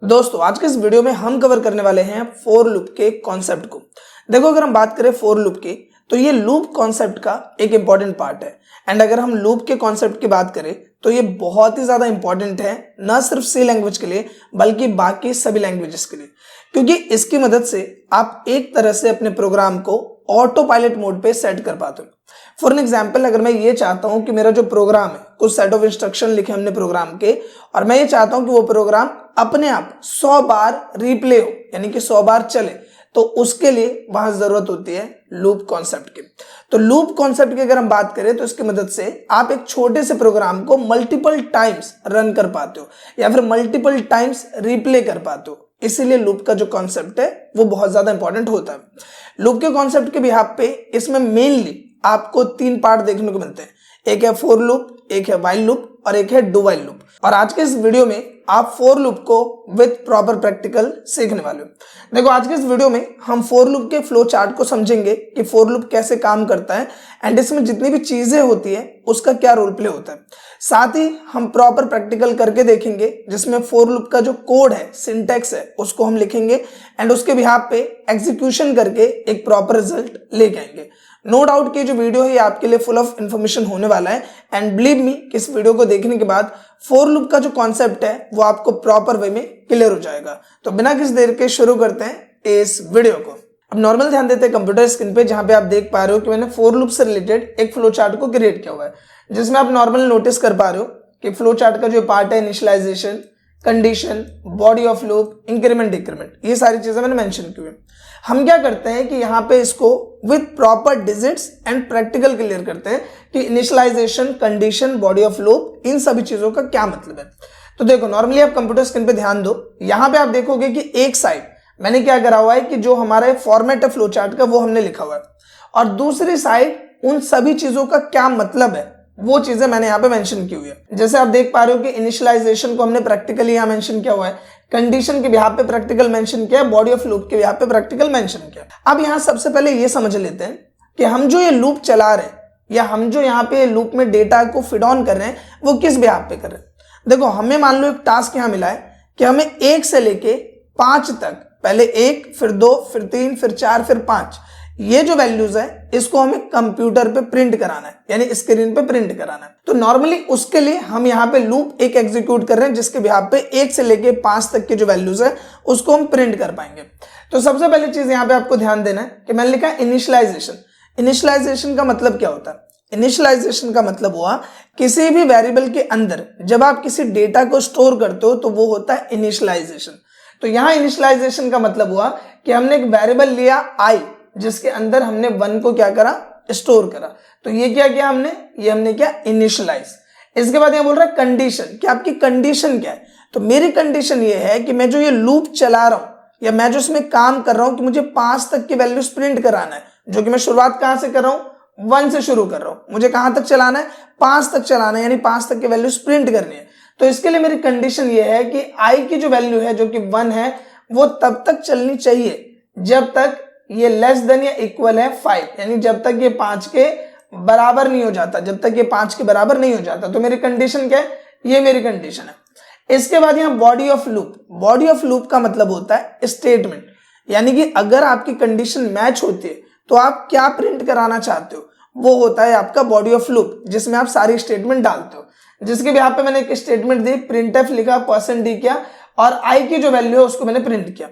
दोस्तों आज के इस वीडियो में हम कवर करने वाले हैं फोर लूप के कॉन्सेप्ट को। देखो अगर हम बात करें फोर लूप की तो ये लूप कॉन्सेप्ट का एक इंपॉर्टेंट पार्ट है। एंड अगर हम लूप के कॉन्सेप्ट की बात करें तो ये बहुत ही ज्यादा इंपॉर्टेंट है, न सिर्फ सी लैंग्वेज के लिए बल्कि बाकी सभी लैंग्वेजेस के लिए, क्योंकि इसकी मदद से आप एक तरह से अपने प्रोग्राम को ऑटो पायलट मोड पे सेट कर पाते हो। फॉर एन एग्जाम्पल, अगर मैं ये चाहता हूं कि मेरा जो प्रोग्राम है, कुछ सेट ऑफ इंस्ट्रक्शन लिखे हमने प्रोग्राम के, और मैं ये चाहता हूं कि वो प्रोग्राम अपने आप 100 बार रिप्ले हो, यानी कि 100 बार चले, तो उसके लिए वहां जरूरत होती है लूप कॉन्सेप्ट की। तो लूप कॉन्सेप्ट की अगर हम बात करें तो इसकी मदद से आप एक छोटे से प्रोग्राम को मल्टीपल टाइम्स रन कर पाते हो या फिर मल्टीपल टाइम्स रिप्ले कर पाते हो। इसीलिए लूप का जो कॉन्सेप्ट है वो बहुत ज्यादा इंपॉर्टेंट होता है। लूप के कॉन्सेप्ट के बिहाफ पे इसमें मेनली आपको 3 पार्ट देखने को मिलते हैं। एक है फोर लूप, एक है व्हाइल लूप और एक है डू व्हाइल लूप। और आज के इस वीडियो में आप फोर लूप को विद प्रॉपर प्रैक्टिकल सीखने वाले हो। देखो आज के इस वीडियो में हम फोर लूप के फ्लो चार्ट को समझेंगे कि फोर लूप कैसे काम करता है एंड इसमें जितनी भी चीजें होती है उसका क्या रोल प्ले होता है। साथ ही हम प्रॉपर प्रैक्टिकल करके देखेंगे जिसमें फोर लूप का जो कोड है, सिंटैक्स है, उसको हम लिखेंगे एंड उसके बिहाफ पे एग्जीक्यूशन करके एक प्रॉपर रिजल्ट लेके आएंगे। नो डाउट कि जो वीडियो है ये आपके लिए फुल ऑफ इंफॉर्मेशन होने वाला है एंड बिलीव मी कि इस वीडियो को देखने के बाद फोर लूप का जो कॉन्सेप्ट है वो आपको प्रॉपर वे में क्लियर हो जाएगा। तो बिना किसी देर के शुरू करते हैं इस वीडियो को। अब नॉर्मल ध्यान देते हैं कंप्यूटर स्क्रीन पे, जहां पे आप देख पा रहे हो कि मैंने फोर लूप से रिलेटेड एक फ्लो चार्ट को क्रिएट किया हुआ है, जिसमें आप नॉर्मल नोटिस कर पा रहे हो कि फ्लो चार्ट का जो पार्ट है initialization, condition, body of loop, increment, decrement, ये सारी चीजें मैंने मेंशन की हुई। हम क्या करते हैं कि यहाँ पे इसको with proper digits and practical clear करते हैं कि initialisation, condition, body of loop, इन सभी चीजों का क्या मतलब है। तो देखो नॉर्मली आप कंप्यूटर स्क्रीन पे ध्यान दो, यहाँ पे आप देखोगे कि एक साइड मैंने क्या करा हुआ है कि जो हमारा फॉर्मेट है फ्लो चार्ट का वो हमने लिखा हुआ है, और दूसरी साइड उन सभी चीजों का क्या मतलब है वो चीजें मैंने यहाँ पे मेंशन की हुई है। जैसे आप देख पा रहे हो कि इनिशियलाइजेशन को हमने प्रैक्टिकली यहाँ मेंशन किया हुआ है, कंडीशन के बिहाफ पे प्रैक्टिकल मेंशन किया है, बॉडी ऑफ लूप के बिहाफ पे प्रैक्टिकल मेंशन किया। अब यहाँ सबसे पहले ये समझ लेते हैं कि हम जो ये लूप चला रहे हैं या हम जो यहाँ पे लूप में डेटा को फीड ऑन कर रहे हैं वो किस बिहाफ पे कर रहे हैं। देखो हमें मान लो एक टास्क यहाँ मिला है कि हमें 1 से लेके 5 तक, पहले 1 फिर 2 फिर 3 फिर 4 फिर 5, ये जो वैल्यूज है इसको हमें कंप्यूटर पे प्रिंट कराना है, यानी स्क्रीन पे प्रिंट कराना है। तो नॉर्मली उसके लिए हम यहाँ पे लूप एक एग्जीक्यूट कर रहे हैं जिसके बिहाफ पे 1 से लेके 5 तक के जो वैल्यूज है उसको हम प्रिंट कर पाएंगे। तो सबसे पहले चीज यहाँ पे आपको ध्यान देना है कि मैंने लिखा इनिशियलाइजेशन। इनिशियलाइजेशन का मतलब क्या होता है? इनिशियलाइजेशन का मतलब हुआ किसी भी वेरिएबल के अंदर जब आप किसी डेटा को स्टोर करते हो तो वो होता है इनिशियलाइजेशन। तो यहाँ इनिशियलाइजेशन का मतलब हुआ कि हमने एक वेरिएबल लिया i, जिसके अंदर हमने 1 को क्या करा, स्टोर करा। तो ये क्या किया हमने, ये हमने क्या, इनिशियलाइज। इसके बाद यहां बोल रहा है कंडीशन, कि आपकी कंडीशन क्या है। तो मेरी कंडीशन ये है कि मैं जो ये लूप चला रहा हूं या मैं जो इसमें काम कर रहा हूं कि मुझे 5 तक की वैल्यूज प्रिंट कराना है, जो कि मैं शुरुआत कहां से कर रहा हूं, 1 से शुरू कर रहा हूं। मुझे कहां तक चलाना है, 5 तक चलाना है, यानी 5 तक की वैल्यूज प्रिंट करनी है। तो इसके लिए मेरी कंडीशन ये है कि i की जो वैल्यू है जो कि 1 है वो तब तक चलनी चाहिए जब तक ये लेस देन या इक्वल है 5, यानी जब तक ये 5 के बराबर नहीं हो जाता, जब तक ये 5 के बराबर नहीं हो जाता। तो मेरी कंडीशन क्या है, ये मेरी कंडीशन है। इसके बाद यहाँ body of loop. Body of loop का मतलब होता है स्टेटमेंट, यानी कि अगर आपकी कंडीशन मैच होती है तो आप क्या प्रिंट कराना चाहते हो, वो होता है आपका बॉडी ऑफ लूप, जिसमें आप सारी स्टेटमेंट डालते हो। जिसके भी यहाँ पे मैंने एक स्टेटमेंट दी, printf लिखा, %d किया और i की जो वैल्यू है उसको मैंने प्रिंट किया।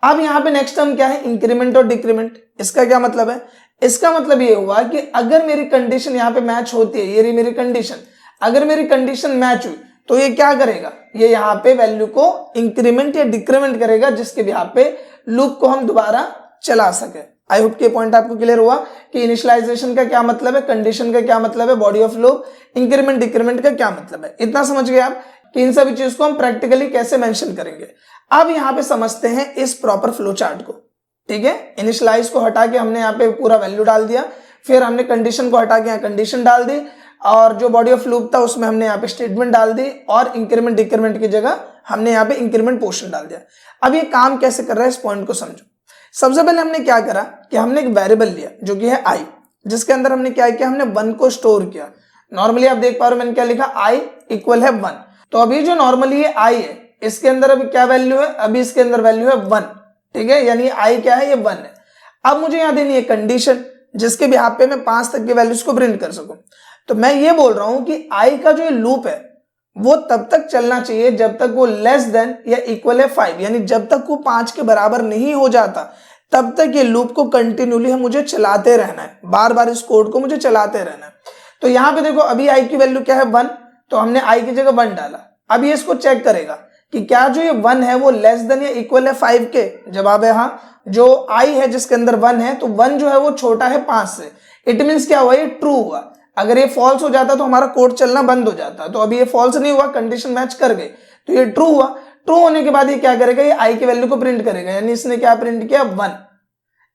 अब यहाँ पे नेक्स्ट टर्म क्या है, इंक्रीमेंट और डिक्रीमेंट। इसका क्या मतलब है, इसका मतलब ये हुआ कि अगर मेरी कंडीशन यहाँ पे मैच होती है, ये रही मेरी कंडीशन, अगर मेरी कंडीशन मैच हुई तो ये क्या करेगा, ये यहाँ पे वैल्यू को इंक्रीमेंट या डिक्रीमेंट करेगा, जिसके यहाँ पे लूप को हम दोबारा चला सके। आई होप के पॉइंट आपको क्लियर हुआ कि इनिशियलाइजेशन का क्या मतलब है, कंडीशन का क्या मतलब है, body of loop, increment, decrement का क्या मतलब है। इतना समझ गए आप कि इन सभी चीज को हम प्रैक्टिकली कैसे मेंशन करेंगे। अब यहाँ पे समझते हैं इस प्रॉपर फ्लो चार्ट को। ठीक है, इनिशियलाइज को हटा के हमने यहाँ पे पूरा वैल्यू डाल दिया, फिर हमने कंडीशन को हटा के यहाँ कंडीशन डाल दी, और जो बॉडी ऑफ लूप था उसमें हमने यहाँ पे स्टेटमेंट डाल दी, और इंक्रीमेंट डिक्रीमेंट की जगह हमने यहाँ पे इंक्रीमेंट पोर्शन डाल दिया। अब ये काम कैसे कर रहा है इस पॉइंट को समझो। सबसे पहले हमने क्या करा कि हमने एक वेरिएबल लिया जो कि है i, जिसके अंदर हमने क्या किया, हमने 1 को स्टोर किया। नॉर्मली आप देख पा रहे हो मैंने क्या लिखा, i इक्वल है 1। तो अभी जो नॉर्मली ये i है इसके अंदर अभी क्या वैल्यू है, अभी इसके अंदर वैल्यू है 1, ठीक है, यानी i क्या है, ये 1 है। अब मुझे यहां देनी है कंडीशन जिसके बिहाफ पे मैं 5 तक के वैल्यूज को प्रिंट कर सकूं। तो मैं ये बोल रहा हूं कि i का जो लूप है वो तब तक चलना चाहिए जब तक वो लेस देन या इक्वल है 5, यानी जब तक वो 5 के बराबर नहीं हो जाता तब तक ये लूप को कंटिन्यूली मुझे चलाते रहना है, बार बार इस कोड को मुझे चलाते रहना है। तो यहाँ पे देखो अभी i की वैल्यू क्या है 1, तो हमने i की जगह 1 डाला। अब ये इसको चेक करेगा कि क्या जो ये 1 है वो लेस देन या इक्वल है 5 के, जवाब है हाँ। जो i है जिसके अंदर 1 है तो 1 जो है वो छोटा है 5 से, इट मीन्स क्या हुआ, ये ट्रू हुआ। अगर ये फॉल्स हो जाता तो हमारा कोड चलना बंद हो जाता, तो अभी ये फॉल्स नहीं हुआ, कंडीशन मैच कर गई, तो ये ट्रू हुआ। ट्रू होने के बाद ये क्या करेगा, ये i की वैल्यू को प्रिंट करेगा, यानी इसने क्या प्रिंट किया 1।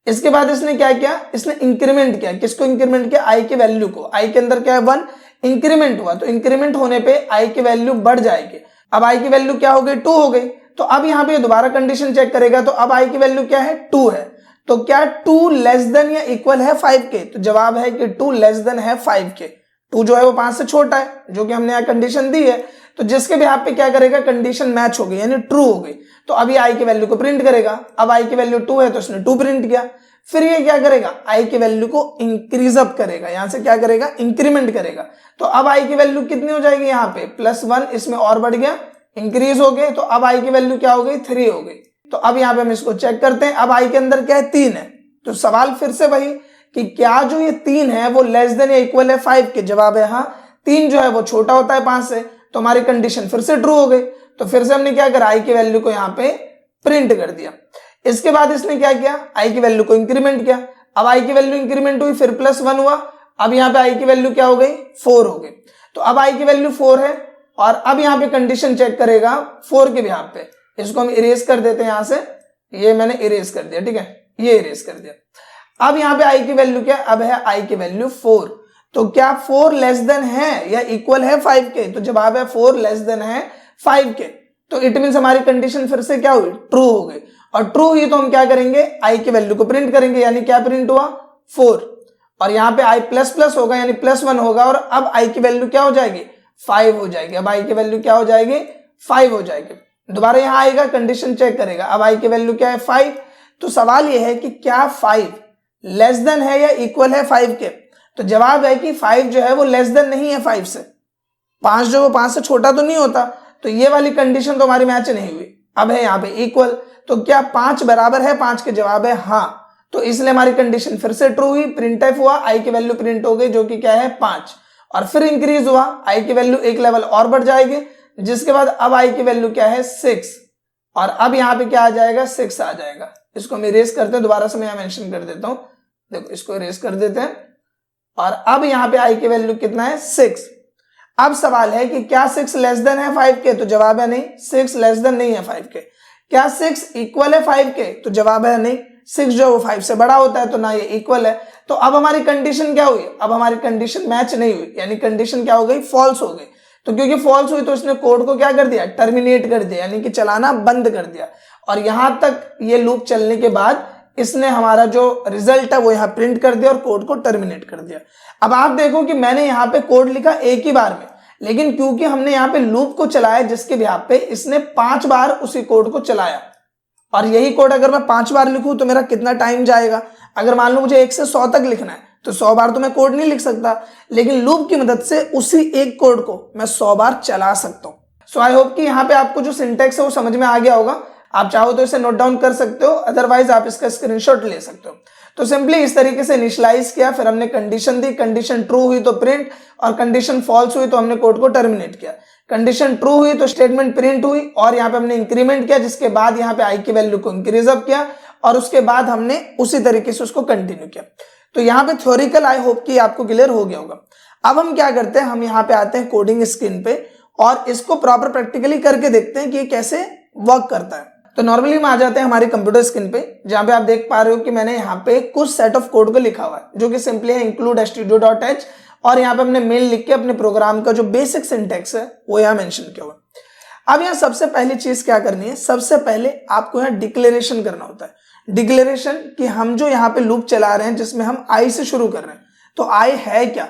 इसके बाद इसने क्या किया, इसने इंक्रीमेंट किया, किसको इंक्रीमेंट किया, i की वैल्यू को। i के अंदर क्या है 1, इंक्रीमेंट हुआ, तो इंक्रीमेंट होने पे i की वैल्यू बढ़ जाएगी। अब i की वैल्यू क्या हो गई, 2 हो गई। तो अब यहाँ पे दोबारा कंडीशन चेक करेगा, तो अब i की वैल्यू क्या है, 2 है। तो क्या 2 लेस देन या इक्वल है 5 के, तो जवाब है कि 2 लेस देन है 5 के। 2 जो है वो 5 से छोटा है, जो कि हमने यहाँ कंडीशन दी है, तो जिसके भी यहाँ पे क्या करेगा, कंडीशन मैच हो गई, यानी ट्रू हो गई। तो अभी i की वैल्यू को प्रिंट करेगा। अब i की वैल्यू 2 है तो इसने 2 प्रिंट किया। फिर ये क्या करेगा, i की वैल्यू को इंक्रीज अप करेगा, यहां से क्या करेगा, इंक्रीमेंट करेगा। तो अब i की वैल्यू कितनी हो जाएगी, यहाँ पे +1, इसमें और बढ़ गया, इंक्रीज हो गए, तो अब i की वैल्यू क्या हो गई, 3 हो गई। तो अब यहाँ पे हम इसको चेक करते हैं। अब i के अंदर क्या है, 3 है। तो सवाल फिर से वही कि क्या जो ये 3 है वो लेस देन या इक्वल है 5 के, जवाब है हाँ। 3 जो है वो छोटा होता है 5 से, तो हमारी कंडीशन फिर से ट्रू हो गई। तो फिर से हमने क्या करा, i की वैल्यू को यहाँ पे प्रिंट कर दिया। इसके बाद इसने क्या किया, i की वैल्यू को इंक्रीमेंट किया। अब i की वैल्यू इंक्रीमेंट हुई, फिर +1 हुआ। अब यहाँ पे i की वैल्यू क्या हो गई, 4 हो गई। तो अब i की वैल्यू 4 है, और अब यहाँ पे कंडीशन चेक करेगा 4 के बिहाफ पे। इसको हम इरेज कर देते हैं, यहां से ये मैंने इरेज कर दिया, ठीक है, ये इरेज कर दिया। अब यहाँ पे i की वैल्यू क्या, अब है i की वैल्यू 4। तो क्या 4 लेस देन है या इक्वल है 5 के, तो जवाब है 4 लेस देन है 5 के। तो इट मीन्स हमारी कंडीशन फिर से क्या हुई, ट्रू हो गई। और ट्रू हुई तो हम क्या करेंगे, i की वैल्यू को प्रिंट करेंगे, यानी क्या प्रिंट हुआ, 4। और यहाँ पे i प्लस होगा, यानी +1 होगा, और अब i की वैल्यू क्या हो जाएगी, 5 हो जाएगी। अब i की वैल्यू क्या हो जाएगी, 5 हो जाएगी। दोबारा यहाँ आएगा, कंडीशन चेक करेगा, अब i की वैल्यू क्या है, 5। तो सवाल यह है कि क्या 5 लेस देन है या इक्वल है 5 के, तो जवाब है कि 5 जो है वो लेस देन नहीं है 5 से। 5 जो वो 5 से छोटा तो नहीं होता, तो ये वाली कंडीशन तो हमारी मैच नहीं हुई। अब है यहाँ पे इक्वल, तो क्या 5 बराबर है 5 के, जवाब है हाँ। तो इसलिए हमारी कंडीशन फिर से ट्रू हुई, प्रिंटफ हुआ, i की वैल्यू प्रिंट हो गई जो कि क्या है 5, और फिर इंक्रीज हुआ, i की वैल्यू एक लेवल और बढ़ जाएगी, जिसके बाद अब i की वैल्यू क्या है 6, और अब यहाँ पे क्या आ जाएगा, 6 आ जाएगा। इसको हम इरेज करते हैं, दोबारा से मैं यहाँ मेंशन कर देता हूं, देखो इसको इरेज कर देते हैं, और अब यहाँ पे i की वैल्यू कितना है, 6। अब सवाल है कि क्या 6 लेस देन है 5 के, तो जवाब है नहीं, 6 लेस देन नहीं है 5 के। क्या 6 इक्वल है 5 के, तो जवाब है नहीं, 6 जो वो 5 से बड़ा होता है, तो ना ये इक्वल है। तो अब हमारी कंडीशन क्या हुई, अब हमारी कंडीशन मैच नहीं हुई, यानी कंडीशन क्या हो गई, फॉल्स हो गई। तो क्योंकि फॉल्स हुई तो इसने कोड को क्या कर दिया, टर्मिनेट कर दिया, यानी कि चलाना बंद कर दिया। और यहां तक ये लूप चलने के बाद इसने हमारा जो रिजल्ट है वो यहाँ प्रिंट कर दिया और कोड को टर्मिनेट कर दिया। अब आप देखो कि मैंने यहाँ पे कोड लिखा एक ही बार में, लेकिन क्योंकि हमने यहाँ पे लूप को चलाया जिसके बिहाफ पे इसने 5 बार उसी कोड को चलाया, और यही कोड अगर मैं 5 बार लिखूं तो मेरा कितना टाइम जाएगा। अगर मान लो मुझे 1 से 100 तक लिखना है तो 100 बार तो मैं कोड नहीं लिख सकता, लेकिन लूप की मदद से उसी एक कोड को मैं 100 बार चला सकता हूँ। सो आई होप कि यहाँ पे आपको जो सिंटेक्स है वो समझ में आ गया होगा। आप चाहो तो इसे नोट डाउन कर सकते हो, अदरवाइज आप इसका स्क्रीनशॉट ले सकते हो। तो सिंपली इस तरीके से इनिशियलाइज किया, फिर हमने कंडीशन दी, कंडीशन ट्रू हुई तो प्रिंट, और कंडीशन फॉल्स हुई तो हमने कोड को टर्मिनेट किया। कंडीशन ट्रू हुई तो स्टेटमेंट प्रिंट हुई, और यहाँ पे हमने इंक्रीमेंट किया, जिसके बाद यहाँ पे i की वैल्यू को इंक्रीज अप किया, और उसके बाद हमने उसी तरीके से उसको कंटिन्यू किया। तो यहाँ पे थ्योरिकल आई होप कि आपको क्लियर हो गया होगा। अब हम क्या करते हैं, हम यहाँ पे आते हैं कोडिंग स्क्रीन पे और इसको प्रॉपर प्रैक्टिकली करके देखते हैं कि ये कैसे वर्क करता है। तो नॉर्मली हम आ जाते हैं हमारी कंप्यूटर स्क्रीन पे, जहां पे आप देख पा रहे हो कि मैंने यहाँ पे कुछ सेट ऑफ कोड को लिखा हुआ है, जो कि सिंपली है include studio.h, और यहाँ पे हमने मेन लिख के अपने प्रोग्राम का जो बेसिक सिंटेक्स है वो यहाँ मेंशन किया हुआ है। अब यहाँ सबसे पहली चीज क्या करनी है, सबसे पहले आपको यहाँ डिक्लेरेशन करना होता है। डिक्लेरेशन कि हम जो यहाँ पे लूप चला रहे हैं जिसमें हम i से शुरू कर रहे हैं, तो i है क्या,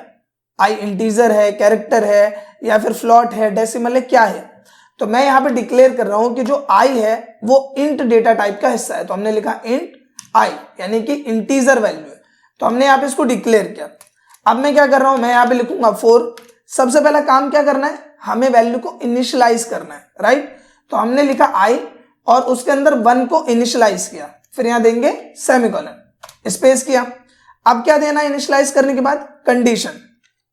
i इंटीजर है, कैरेक्टर है, या फिर फ्लॉट है, डेसिमल है, क्या है। तो मैं यहाँ पे डिक्लेयर कर रहा हूं कि जो i है वो इंट डेटा टाइप का हिस्सा है, तो हमने लिखा इंट i यानी कि इंटीजर वैल्यू है, तो हमने यहाँ पे इसको डिक्लेयर किया। अब मैं क्या कर रहा हूं, मैं यहाँ पे लिखूंगा 4। सबसे पहला काम क्या करना है, हमें वैल्यू को इनिशियलाइज करना है, राइट। तो हमने लिखा i और उसके अंदर 1 को इनिशियलाइज किया, फिर यहां देंगे सेमीकोलन, स्पेस किया। अब क्या देना है इनिशियलाइज करने के बाद, कंडीशन।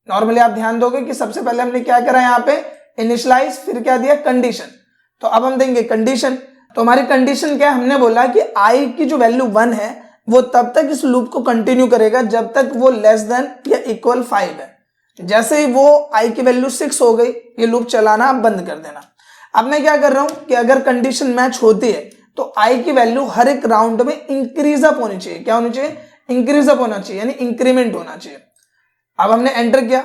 नॉर्मली आप ध्यान दोगे कि सबसे पहले हमने क्या करा यहाँ पे, इनिशियलाइज, फिर क्या दिया, कंडीशन। तो अब हम देंगे कंडीशन। तो हमारी कंडीशन क्या है, हमने बोला कि i की जो वैल्यू 1 है वो तब तक इस लूप को कंटिन्यू करेगा जब तक वो लेस देन या इक्वल 5 है। जैसे ही वो i की वैल्यू 6 हो गई, ये लूप चलाना आप बंद कर देना। अब मैं क्या कर रहा हूं कि अगर कंडीशन मैच होती है तो i की वैल्यू हर एक राउंड में इंक्रीज अप होनी चाहिए। क्या होनी चाहिए, इंक्रीज अप होना चाहिए, यानी इंक्रीमेंट होना चाहिए। अब हमने एंटर किया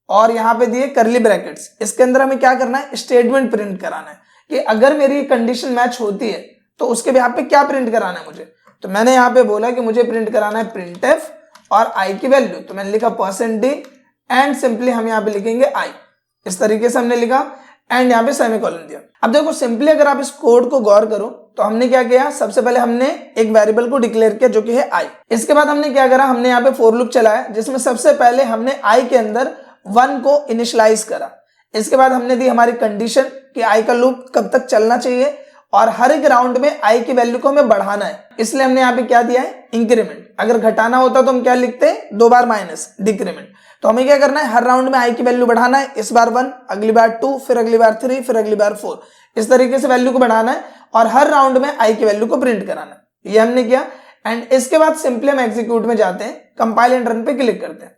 और यहां पे दिए करली ब्रैकेट्स, इसके अंदर हमें क्या करना है, स्टेटमेंट प्रिंट कराना है कि अगर मेरी कंडीशन मैच होती है तो उसके यहाँ पे क्या प्रिंट कराना है मुझे। तो मैंने यहाँ पे बोला कि मुझे प्रिंट कराना है printf और i की वैल्यू, तो मैंने लिखा %d एंड सिंपली हम यहाँ पे लिखेंगे i। इस तरीके से हमने लिखा एंड यहाँ पे सेमीकोलन दिया। अब देखो सिंपली अगर आप इस कोड को गौर करो तो हमने क्या किया, सबसे पहले हमने एक वेरिएबल को डिक्लेयर किया जो कि है i। इसके बाद हमने क्या करा, हमने यहाँ पे फॉर लूप चलाया जिसमें सबसे पहले हमने i के अंदर 1 को इनिशियलाइज करा। इसके बाद हमने दी हमारी कंडीशन कि i का लूप कब तक चलना चाहिए और हर एक राउंड में i की वैल्यू को हमें बढ़ाना है, इसलिए हमने यहाँ पे क्या दिया है, इंक्रीमेंट। अगर घटाना होता तो हम क्या लिखते हैं, 2 बार माइनस, डिक्रीमेंट। तो हमें क्या करना है, हर राउंड में i की वैल्यू बढ़ाना है, इस बार 1, अगली बार 2, फिर अगली बार 3, फिर अगली बार 4, इस तरीके से वैल्यू को बढ़ाना है और हर राउंड में i की वैल्यू को प्रिंट कराना है। ये हमने किया एंड इसके बाद सिंपली हम एग्जीक्यूट में जाते हैं, कंपाइल एंड रन पे क्लिक करते हैं।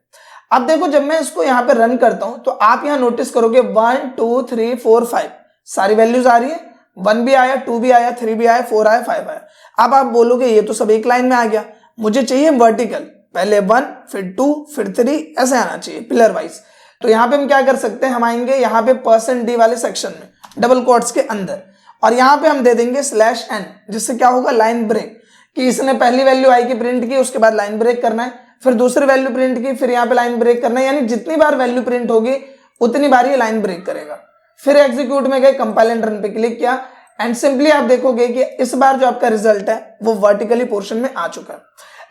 अब देखो जब मैं इसको यहाँ पे रन करता हूं तो आप यहाँ नोटिस करोगे 1 2 3 4 5 सारी वैल्यूज आ रही है, 1 भी आया, 2 भी आया, 3 भी आया, 4 आया, 5 आया। अब आप बोलोगे ये तो सब एक लाइन में आ गया, मुझे चाहिए वर्टिकल, पहले 1 फिर 2 फिर 3 ऐसे आना चाहिए पिलर वाइज। तो यहाँ पे हम क्या कर सकते हैं, हम आएंगे यहाँ पे %d वाले सेक्शन में डबल कोट्स के अंदर और यहाँ पे हम दे देंगे /n, जिससे क्या होगा, लाइन ब्रेक, कि इसने पहली वैल्यू i की प्रिंट की, उसके बाद लाइन ब्रेक करना है, फिर दूसरी वैल्यू प्रिंट की, फिर यहाँ पे लाइन ब्रेक करना है, यानी जितनी बार वैल्यू प्रिंट होगी उतनी बार ये लाइन ब्रेक करेगा। फिर एग्जीक्यूट में गए, कंपाइल एंड रन पे क्लिक किया एंड सिंपली आप देखोगे कि इस बार जो आपका रिजल्ट है वो वर्टिकली पोर्शन में आ चुका है।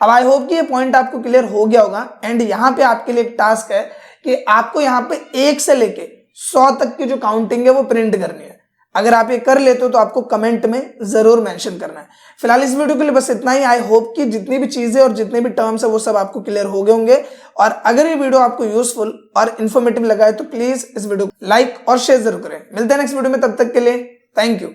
अब आई होप कि ये पॉइंट आपको क्लियर हो गया होगा एंड यहाँ पे आपके लिए एक टास्क है कि आपको यहाँ पे 1 से लेके 100 तक की जो काउंटिंग है वो प्रिंट करनी है। अगर आप ये कर लेते हो तो आपको कमेंट में जरूर मेंशन करना है। फिलहाल इस वीडियो के लिए बस इतना ही। आई होप कि जितनी भी चीजें और जितने भी टर्म्स है वो सब आपको क्लियर हो गए होंगे और अगर ये वीडियो आपको यूजफुल और इन्फॉर्मेटिव लगा है तो प्लीज इस वीडियो को लाइक और शेयर जरूर करें। मिलते हैं नेक्स्ट वीडियो में, तब तक के लिए थैंक यू।